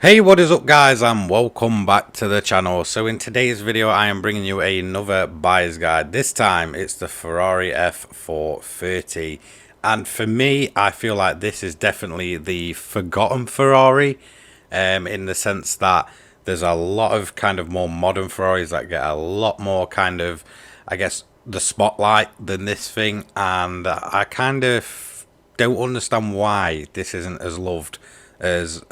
Hey, what is up guys, and welcome back to the channel. So in today's video I am bringing you another buyer's guide. This time it's the Ferrari F430, and for me I feel like this is definitely the forgotten Ferrari, in the sense that there's a lot of kind of more modern Ferraris that get a lot more kind of, I guess, the spotlight than this thing, and I kind of don't understand why this isn't as loved as,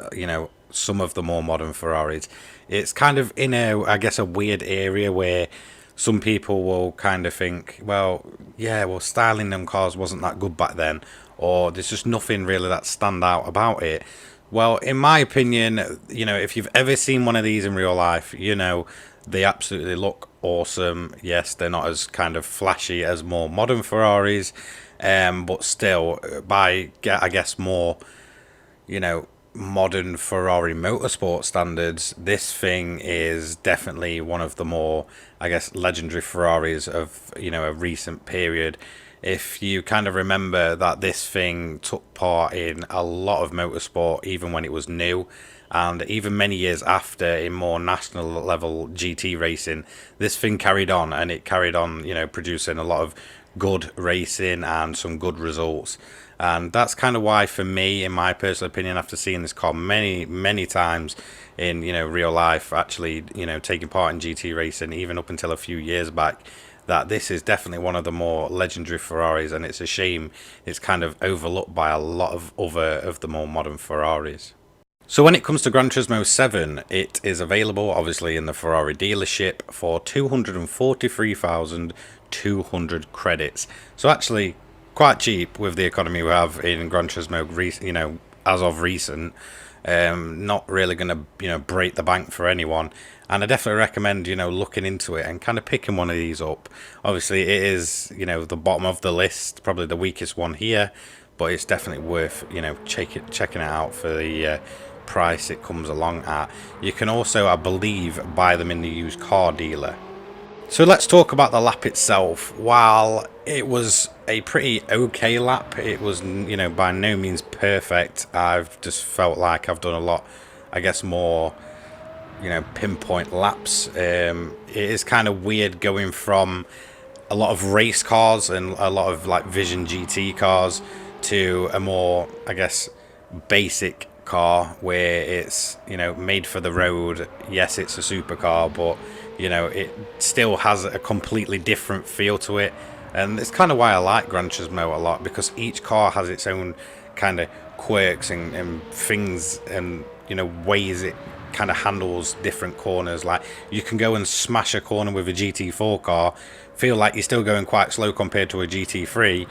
some of the more modern Ferraris. It's kind of in a, I guess, a weird area where some people will kind of think, well, yeah, well, styling them cars wasn't that good back then, or there's just nothing really that stand out about it. Well, in my opinion, if you've ever seen one of these in real life, they absolutely look awesome. Yes, they're not as kind of flashy as more modern Ferraris, but still, by, I guess, more, modern Ferrari motorsport standards, this thing is definitely one of the more, I guess, legendary Ferraris of, a recent period. If you kind of remember that this thing took part in a lot of motorsport, even when it was new, and even many years after in more national level GT racing, this thing carried on, and it carried on, producing a lot of good racing and some good results. And that's kind of why, for me, in my personal opinion, after seeing this car many times in, real life, actually, taking part in GT racing, even up until a few years back, that this is definitely one of the more legendary Ferraris, and it's a shame it's kind of overlooked by a lot of other of the more modern Ferraris. So when it comes to Gran Turismo 7, it is available obviously in the Ferrari dealership for 243,200 credits. So actually quite cheap with the economy we have in Gran Turismo, as of recent. Not really going to, break the bank for anyone. And I definitely recommend, looking into it and kind of picking one of these up. Obviously, it is, the bottom of the list, probably the weakest one here, but it's definitely worth, checking it out for the price it comes along at. You can also, I believe, buy them in the used car dealer. So let's talk about the lap itself. While it was a pretty okay lap, it was, by no means perfect. I've just felt like I've done a lot, I guess, more, pinpoint laps. It is kind of weird going from a lot of race cars and a lot of like Vision GT cars to a more, I guess, basic car where it's, made for the road. Yes, it's a supercar, but it still has a completely different feel to it. And it's kind of why I like Gran Turismo a lot, because each car has its own kind of quirks and things, and ways it kind of handles different corners. Like, you can go and smash a corner with a GT4 car, feel like you're still going quite slow compared to a GT3,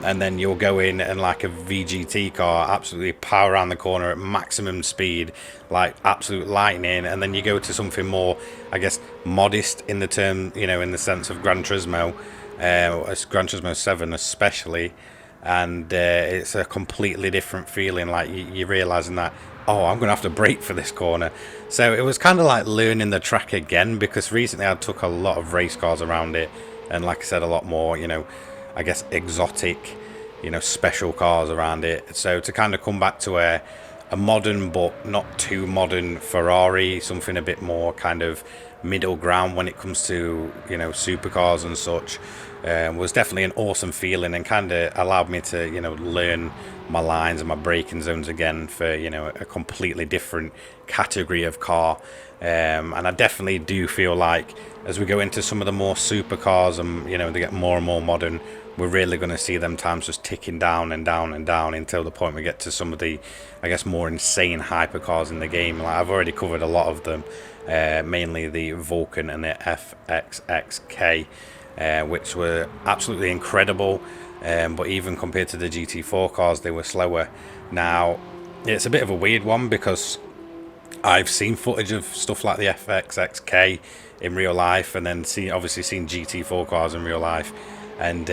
and then you'll go in and, like a VGT car, absolutely power around the corner at maximum speed, like absolute lightning. And then you go to something more, I guess, modest in the term, in the sense of Gran Turismo, Gran Turismo 7 especially, and it's a completely different feeling. Like, you're realizing that, oh, I'm gonna have to brake for this corner. So it was kind of like learning the track again, because recently I took a lot of race cars around it, and like I said, a lot more, I guess, exotic, special cars around it. So to kind of come back to a modern but not too modern Ferrari, something a bit more kind of middle ground when it comes to, supercars and such, was definitely an awesome feeling, and kind of allowed me to, learn my lines and my braking zones again for, a completely different category of car. And I definitely do feel like as we go into some of the more supercars and, they get more and more modern, we're really going to see them times just ticking down and down and down until the point we get to some of the, I guess, more insane hypercars in the game. Like, I've already covered a lot of them, mainly the Vulcan and the FXXK, which were absolutely incredible. But even compared to the GT4 cars, they were slower. Now, it's a bit of a weird one, because I've seen footage of stuff like the FXXK in real life, and then obviously seen GT4 cars in real life. And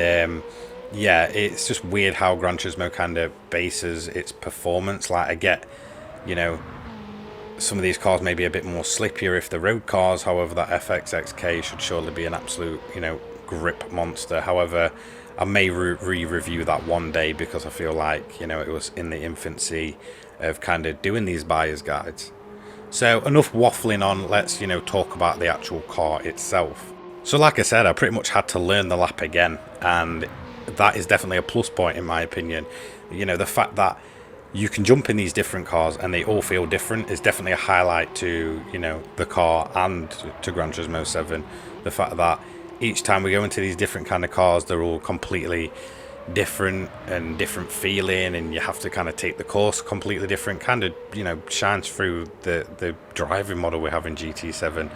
yeah, it's just weird how Gran Turismo kind of bases its performance. Like, I get, some of these cars may be a bit more slippier if they're road cars. However, that FXXK should surely be an absolute, grip monster. However, I may re-review that one day, because I feel like, it was in the infancy of kind of doing these buyer's guides. So enough waffling on, let's, talk about the actual car itself. So like I said, I pretty much had to learn the lap again, and that is definitely a plus point in my opinion. The fact that you can jump in these different cars and they all feel different is definitely a highlight to, the car and to Gran Turismo 7. The fact that each time we go into these different kind of cars, they're all completely different and different feeling, and you have to kind of take the course completely different, kind of shines through the driving model we have in GT7.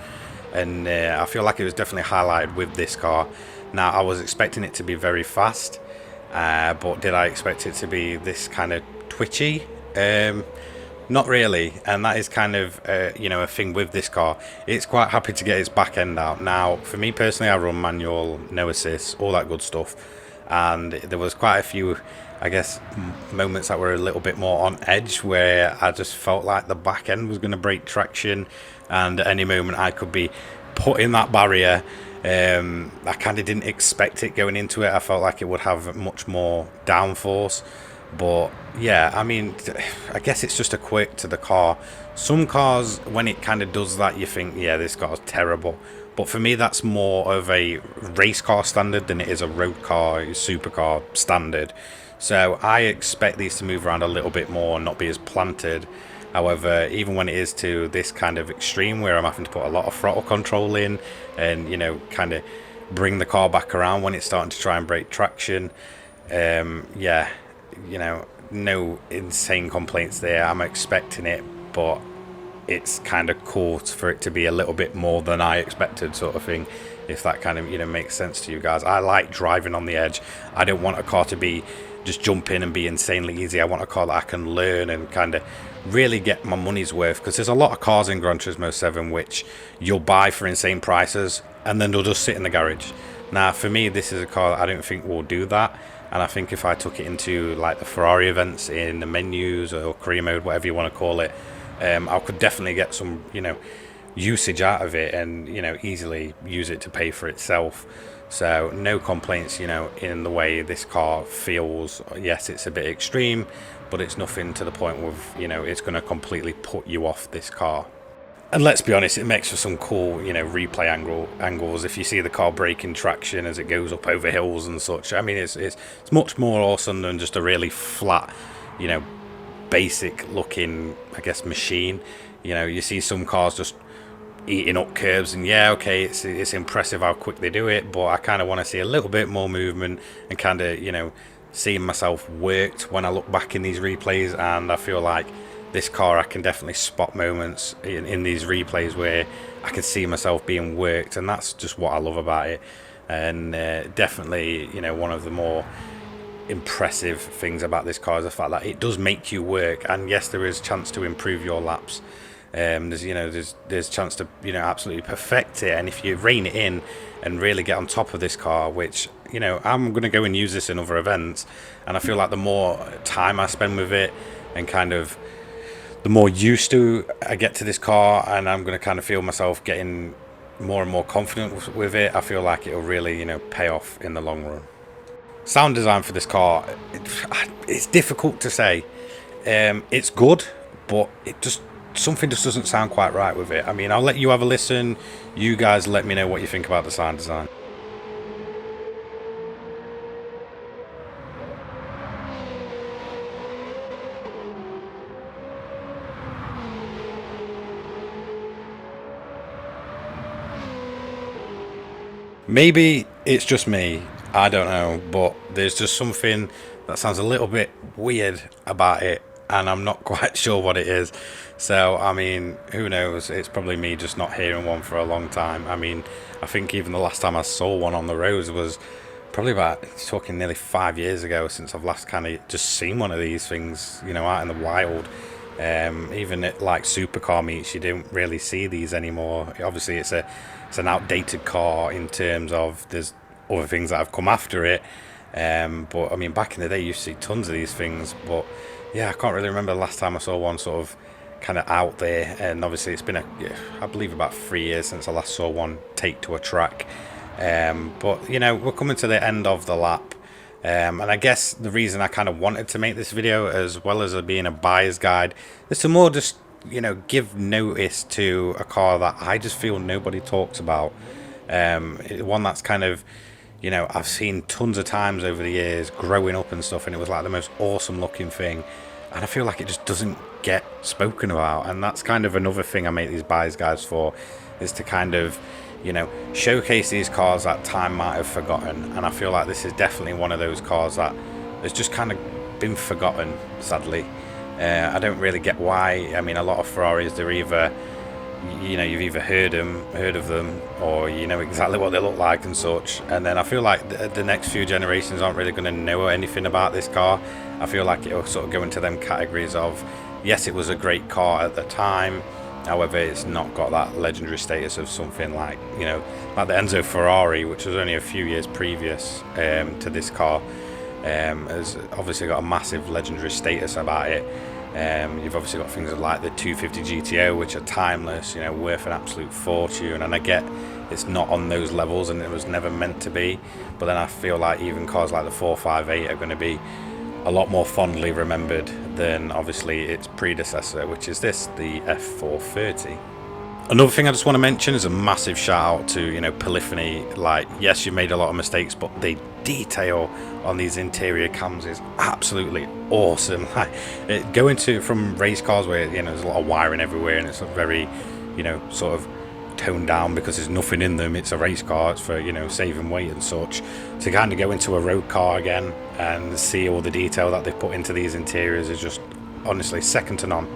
And I feel like it was definitely highlighted with this car. Now I was expecting it to be very fast, but did I expect it to be this kind of twitchy? Not really, and that is kind of a thing with this car. It's quite happy to get its back end out. Now for me personally, I run manual, no assist, all that good stuff, and there was quite a few, I guess, moments that were a little bit more on edge where I just felt like the back end was going to break traction, and at any moment I could be put in that barrier. I kind of didn't expect it going into it. I felt like it would have much more downforce, but yeah, I mean, I guess it's just a quirk to the car. Some cars, when it kind of does that, you think, yeah, this car's terrible. But for me, that's more of a race car standard than it is a road car, supercar standard. So I expect these to move around a little bit more and not be as planted. However, even when it is to this kind of extreme where I'm having to put a lot of throttle control in and, kind of bring the car back around when it's starting to try and break traction, yeah, no insane complaints there. I'm expecting it, but it's kind of cool for it to be a little bit more than I expected, sort of thing, if that kind of makes sense to you guys. I like driving on the edge. I don't want a car to be just jump in and be insanely easy. I want a car that I can learn and kind of really get my money's worth, because there's a lot of cars in Gran Turismo 7 which you'll buy for insane prices and then they'll just sit in the garage. Now for me, this is a car that I don't think will do that, and I think if I took it into like the Ferrari events in the menus or career mode, whatever you want to call it, I could definitely get some usage out of it and easily use it to pay for itself. So no complaints in the way this car feels. Yes, it's a bit extreme, but it's nothing to the point with it's going to completely put you off this car. And let's be honest, it makes for some cool replay angles if you see the car breaking traction as it goes up over hills and such. I mean, it's much more awesome than just a really flat basic looking, I guess, machine. You see some cars just eating up curves, and yeah, okay, it's impressive how quick they do it, but I kind of want to see a little bit more movement and kind of seeing myself worked when I look back in these replays. And I feel like this car, I can definitely spot moments in these replays where I can see myself being worked, and that's just what I love about it. And definitely one of the more impressive things about this car is the fact that it does make you work. And yes, there is chance to improve your laps. There's chance to absolutely perfect it, and if you rein it in and really get on top of this car, which I'm going to go and use this in other events, and I feel like the more time I spend with it and kind of the more used to I get to this car, and I'm going to kind of feel myself getting more and more confident with it, I feel like it'll really pay off in the long run. Sound design for this car, it's difficult to say. It's good, but something just doesn't sound quite right with it. I mean, I'll let you have a listen. You guys let me know what you think about the sound design. Maybe it's just me, I don't know, but there's just something that sounds a little bit weird about it, and I'm not quite sure what it is. So, I mean, who knows? It's probably me just not hearing one for a long time. I mean, I think even the last time I saw one on the roads was probably about, talking nearly 5 years ago since I've last kind of just seen one of these things, out in the wild. Even at like supercar meets, you don't really see these anymore. Obviously, it's an outdated car in terms of there's other things that have come after it. But I mean, back in the day, you see tons of these things. But yeah, I can't really remember the last time I saw one sort of kind of out there. And obviously, it's been I believe about 3 years since I last saw one take to a track. But we're coming to the end of the lap. And I guess the reason I kind of wanted to make this video, as well as it being a buyer's guide, is to more just give notice to a car that I just feel nobody talks about. One that's kind of, I've seen tons of times over the years growing up and stuff, and it was like the most awesome looking thing. And I feel like it just doesn't get spoken about. And that's kind of another thing I make these buyers guides for, is to kind of, showcase these cars that time might have forgotten. And I feel like this is definitely one of those cars that has just kind of been forgotten, sadly. I don't really get why. I mean, a lot of Ferraris, they're either, you've either heard of them, or you know exactly what they look like and such. And then I feel like the next few generations aren't really going to know anything about this car. I feel like it'll sort of go into them categories of, yes, it was a great car at the time, however, it's not got that legendary status of something like, like the Enzo Ferrari, which was only a few years previous to this car. Has obviously got a massive legendary status about it. You've obviously got things like the 250 GTO, which are timeless, worth an absolute fortune. And I get it's not on those levels, and it was never meant to be. But then I feel like even cars like the 458 are going to be a lot more fondly remembered than obviously its predecessor, which is the F430. Another thing I just want to mention is a massive shout out to, Polyphony. Like, yes, you made a lot of mistakes, but the detail on these interior cams is absolutely awesome. Like, going from race cars where, there's a lot of wiring everywhere, and it's a very, sort of toned down because there's nothing in them. It's a race car, it's for, saving weight and such. To kind of go into a road car again and see all the detail that they've put into these interiors is just honestly second to none.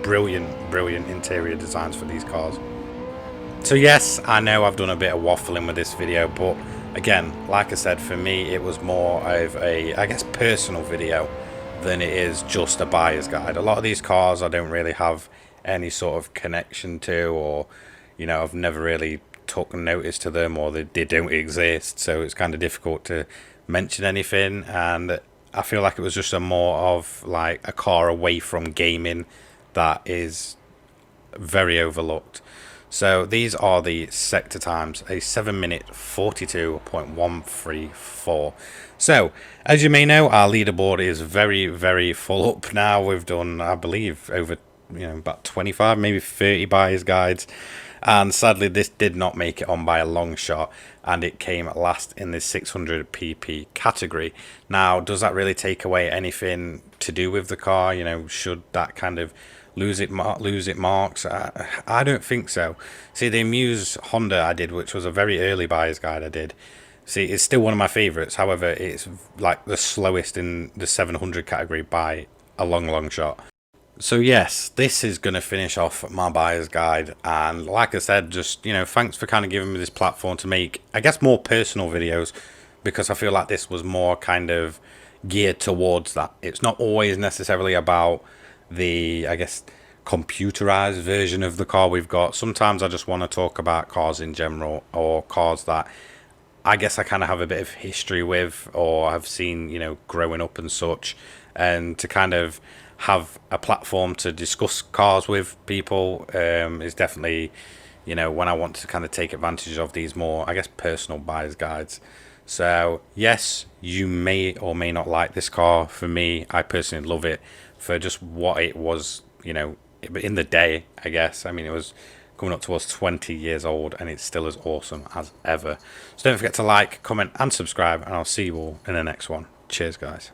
Brilliant interior designs for these cars. So yes, I know I've done a bit of waffling with this video, but again, like I said, for me it was more of a, I guess, personal video than it is just a buyer's guide. A lot of these cars I don't really have any sort of connection to, or I've never really took notice to them, or they don't exist, so it's kind of difficult to mention anything. And I feel like it was just a more of like a car away from gaming that is very overlooked. So these are the sector times, a 7-minute 42.134. So as you may know, our leaderboard is very full up now. We've done, I believe, over about 25, maybe 30 buyers guides, and sadly this did not make it on by a long shot, and it came last in the 600 pp category. Now, does that really take away anything to do with the car? Should that kind of lose it marks? I don't think so. See, the Amuse Honda I did, which was a very early buyer's guide I did, see, it's still one of my favorites. However, it's like the slowest in the 700 category by a long shot. So yes, this is going to finish off my buyer's guide, and like I said, just thanks for kind of giving me this platform to make, I guess, more personal videos, because I feel like this was more kind of geared towards that. It's not always necessarily about the, I guess, computerized version of the car we've got. Sometimes I just want to talk about cars in general, or cars that I guess I kind of have a bit of history with, or have seen, growing up and such, and to kind of have a platform to discuss cars with people is definitely, when I want to kind of take advantage of these more, I guess, personal buyer's guides. So yes, you may or may not like this car. For me, I personally love it for just what it was, in the day, I guess. I mean, it was coming up towards 20 years old, and it's still as awesome as ever. So don't forget to like, comment and subscribe, and I'll see you all in the next one. Cheers, guys.